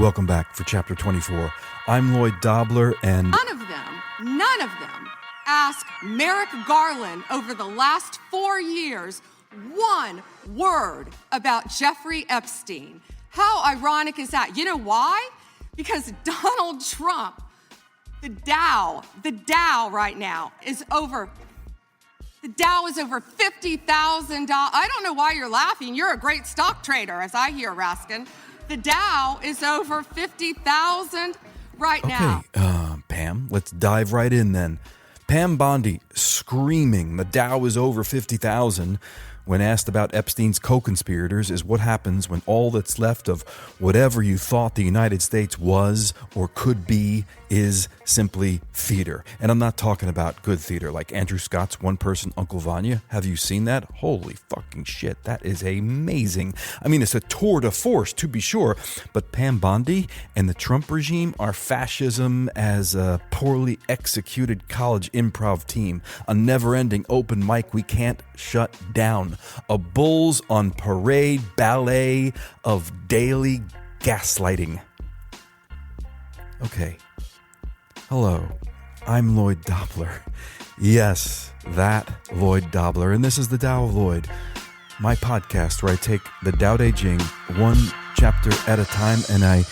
welcome back for Chapter 24. I'm Lloyd Dobler, and None of them asked Merrick Garland over the last 4 years one word about Jeffrey Epstein. How ironic is that? You know why? Because Donald Trump, the Dow right now is over $50,000. I don't know why you're laughing. You're a great stock trader, as I hear, Raskin. The Dow is over 50,000 right now. Okay, Pam, let's dive right in then. Pam Bondi screaming the Dow is over 50,000 when asked about Epstein's co-conspirators is what happens when all that's left of whatever you thought the United States was or could be is simply theater. And I'm not talking about good theater like Andrew Scott's one-person Uncle Vanya. Have you seen that? Holy fucking shit, that is amazing. I mean, it's a tour de force, to be sure, but Pam Bondi and the Trump regime are fascism as a poorly executed college improv team, a never-ending open mic we can't shut down, a bulls on parade ballet of daily gaslighting. Okay. Hello, I'm Lloyd Dobler. Yes, that Lloyd Dobler, and this is the Tao of Lloyd, my podcast where I take the Tao Te Ching one chapter at a time, and I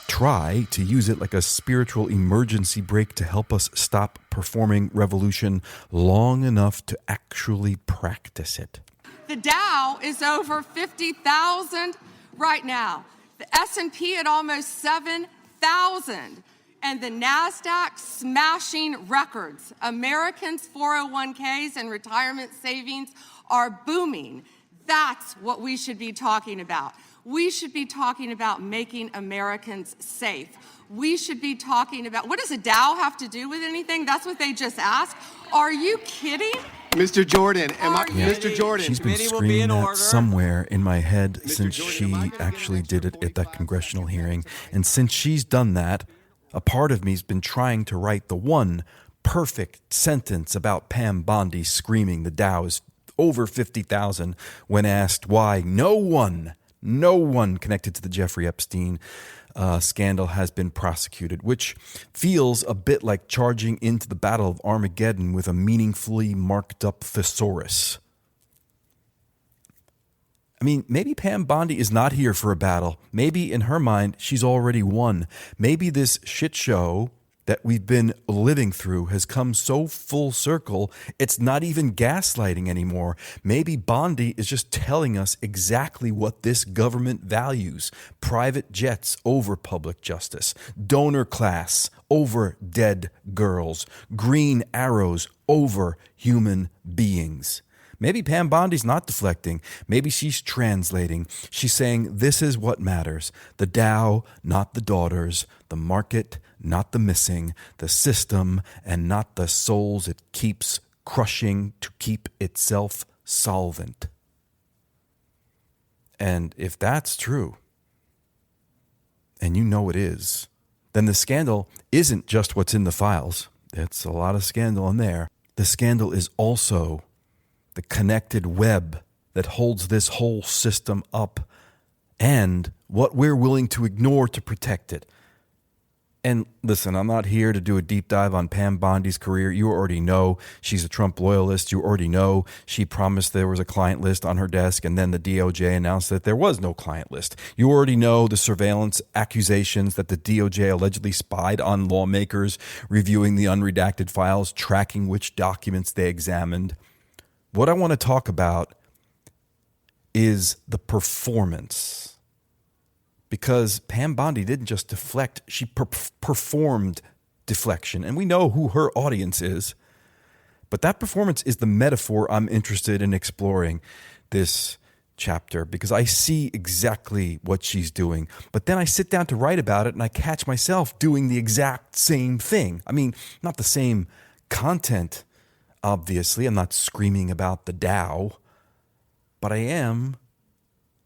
try to use it like a spiritual emergency brake to help us stop performing revolution long enough to actually practice it. The Dow is over 50,000 right now. The S&P at almost 7,000. And the NASDAQ smashing records. Americans' 401ks and retirement savings are booming. That's what we should be talking about. We should be talking about making Americans safe. We should be talking about, what does a Dow have to do with anything? That's what they just asked. Are you kidding? Mr. Jordan, Mr. Jordan. She's been screaming that somewhere in my head since she actually did it at that congressional hearing. And since she's done that, a part of me's been trying to write the one perfect sentence about Pam Bondi screaming the Dow is over 50,000 when asked why no one connected to the Jeffrey Epstein scandal has been prosecuted, which feels a bit like charging into the Battle of Armageddon with a meaningfully marked up thesaurus. I mean, maybe Pam Bondi is not here for a battle. Maybe in her mind, she's already won. Maybe this shit show that we've been living through has come so full circle, it's not even gaslighting anymore. Maybe Bondi is just telling us exactly what this government values. Private jets over public justice. Donor class over dead girls. Green arrows over human beings. Maybe Pam Bondi's not deflecting. Maybe she's translating. She's saying this is what matters. The Dow, not the daughters. The market, not the missing. The system, and not the souls it keeps crushing to keep itself solvent. And if that's true, and you know it is, then the scandal isn't just what's in the files. It's a lot of scandal in there. The scandal is also the connected web that holds this whole system up and what we're willing to ignore to protect it. And listen, I'm not here to do a deep dive on Pam Bondi's career. You already know she's a Trump loyalist. You already know she promised there was a client list on her desk, and then the DOJ announced that there was no client list. You already know the surveillance accusations that the DOJ allegedly spied on lawmakers, reviewing the unredacted files, tracking which documents they examined. What I want to talk about is the performance. Because Pam Bondi didn't just deflect, she performed deflection. And we know who her audience is. But that performance is the metaphor I'm interested in exploring this chapter, because I see exactly what she's doing. But then I sit down to write about it and I catch myself doing the exact same thing. I mean, not the same content, obviously. I'm not screaming about the Dow. But I am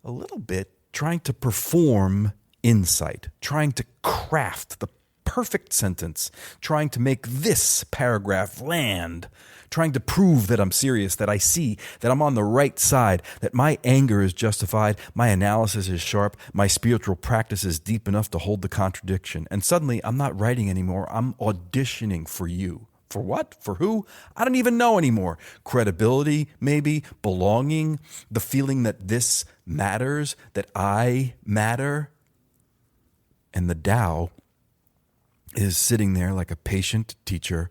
a little bit trying to perform insight, trying to craft the perfect sentence, trying to make this paragraph land, trying to prove that I'm serious, that I see, that I'm on the right side, that my anger is justified, my analysis is sharp, my spiritual practice is deep enough to hold the contradiction. And suddenly I'm not writing anymore. I'm auditioning for you. For what? For who? I don't even know anymore. Credibility, maybe, belonging, the feeling that this matters, that I matter. And the Tao is sitting there like a patient teacher,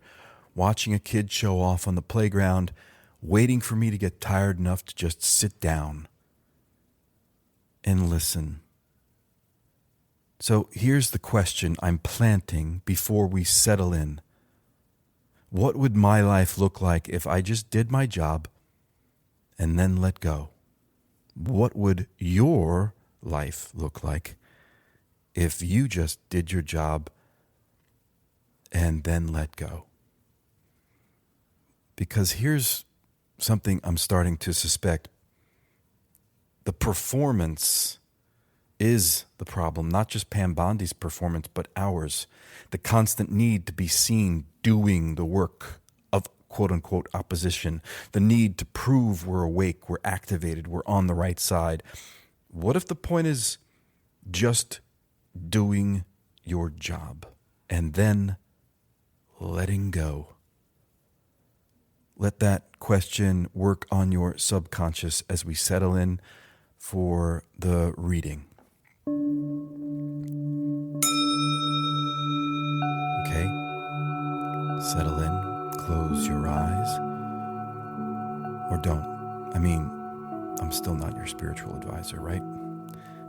watching a kid show off on the playground, waiting for me to get tired enough to just sit down and listen. So here's the question I'm planting before we settle in. What would my life look like if I just did my job and then let go? What would your life look like if you just did your job and then let go? Because here's something I'm starting to suspect. The performance is the problem, not just Pam Bondi's performance, but ours. The constant need to be seen doing the work of quote-unquote opposition, the need to prove we're awake, we're activated, we're on the right side. What if the point is just doing your job and then letting go? Let that question work on your subconscious as we settle in for the reading. Okay, settle in, close your eyes, or don't. I mean, I'm still not your spiritual advisor, right?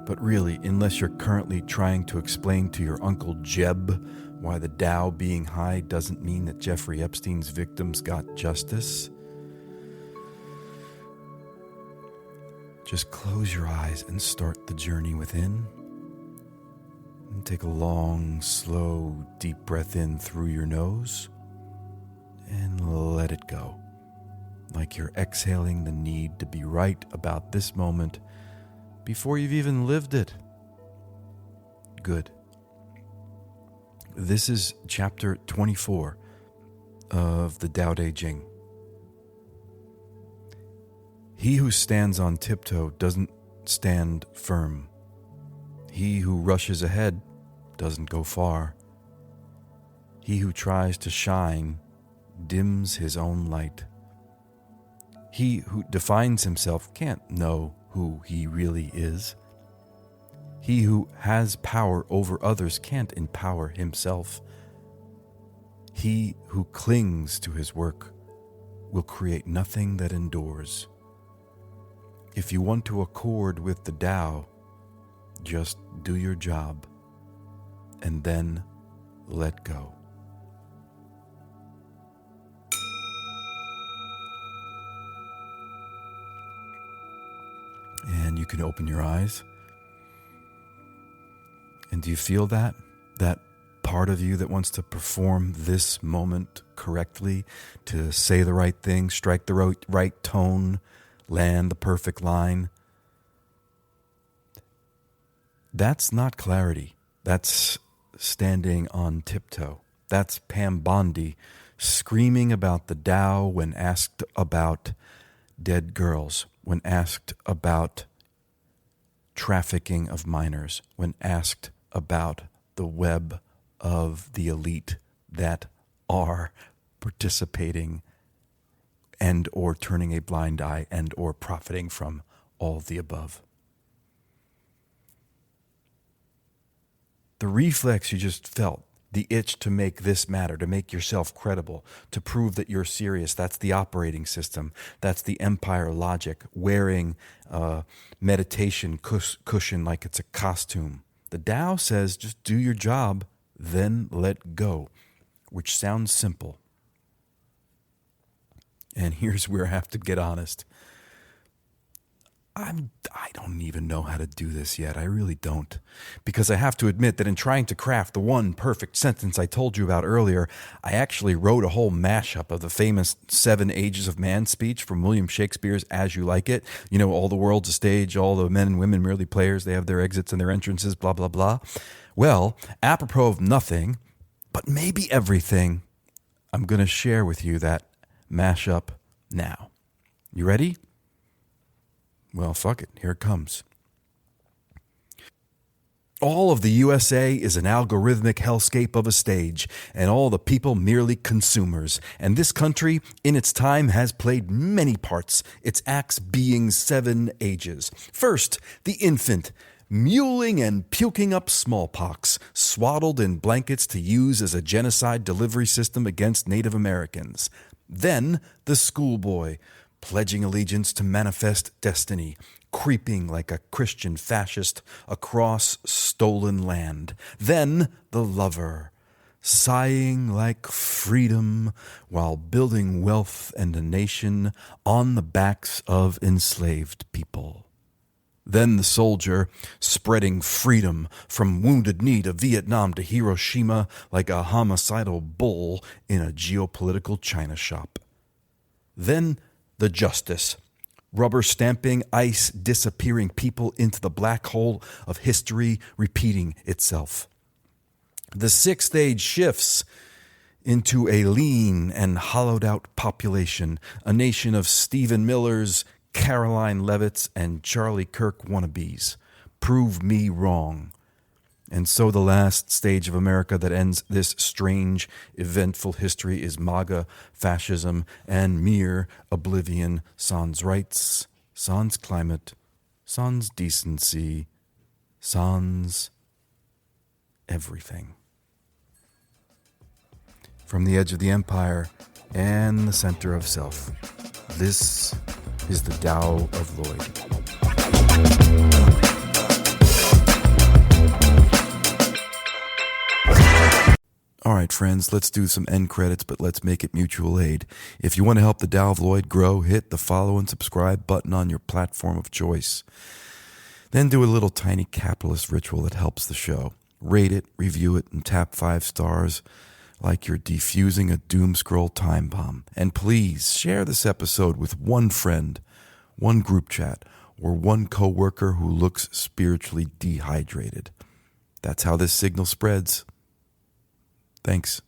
But really, unless you're currently trying to explain to your Uncle Jeb why the Tao being high doesn't mean that Jeffrey Epstein's victims got justice, just close your eyes and start the journey within. And take a long, slow, deep breath in through your nose and let it go. Like you're exhaling the need to be right about this moment before you've even lived it. Good. This is chapter 24 of the Tao Te Ching. He who stands on tiptoe doesn't stand firm. He who rushes ahead doesn't go far. He who tries to shine dims his own light. He who defines himself can't know who he really is. He who has power over others can't empower himself. He who clings to his work will create nothing that endures. If you want to accord with the Tao, just do your job and then let go. And you can open your eyes. And do you feel that? That part of you that wants to perform this moment correctly, to say the right thing, strike the right tone, land the perfect line? That's not clarity. That's standing on tiptoe. That's Pam Bondi screaming about the Tao when asked about dead girls, when asked about trafficking of minors, when asked about the web of the elite that are participating and or turning a blind eye and or profiting from all of the above. The reflex you just felt, the itch to make this matter, to make yourself credible, to prove that you're serious, that's the operating system. That's the empire logic, wearing a meditation cushion like it's a costume. The Tao says just do your job, then let go, which sounds simple. And here's where I have to get honest. I don't even know how to do this yet. I really don't. Because I have to admit that in trying to craft the one perfect sentence I told you about earlier, I actually wrote a whole mashup of the famous 7 Ages of Man speech from William Shakespeare's As You Like It. You know, all the world's a stage, all the men and women merely players, they have their exits and their entrances, blah, blah, blah. Well, apropos of nothing, but maybe everything. I'm going to share with you that mashup now. You ready? Well, fuck it. Here it comes. All of the USA is an algorithmic hellscape of a stage, and all the people merely consumers. And this country, in its time, has played many parts, its acts being 7 ages. First, the infant, mewling and puking up smallpox, swaddled in blankets to use as a genocide delivery system against Native Americans. Then, the schoolboy, pledging allegiance to manifest destiny, creeping like a Christian fascist across stolen land. Then the lover, sighing like freedom while building wealth and a nation on the backs of enslaved people. Then the soldier, spreading freedom from Wounded Knee to Vietnam to Hiroshima like a homicidal bull in a geopolitical china shop. Then the justice, rubber stamping ice disappearing people into the black hole of history repeating itself. The 6th age shifts into a lean and hollowed out population, a nation of Stephen Millers, Caroline Levitts, and Charlie Kirk wannabes. Prove me wrong. And so the last stage of America that ends this strange, eventful history is MAGA, fascism, and mere oblivion, sans rights, sans climate, sans decency, sans everything. From the edge of the empire and the center of self, this is the Tao of Lloyd. All right, friends, let's do some end credits, but let's make it mutual aid. If you want to help the Tao of Lloyd grow, hit the follow and subscribe button on your platform of choice. Then do a little tiny capitalist ritual that helps the show. Rate it, review it, and tap 5 stars like you're defusing a doom scroll time bomb. And please share this episode with one friend, one group chat, or one coworker who looks spiritually dehydrated. That's how this signal spreads. Thanks.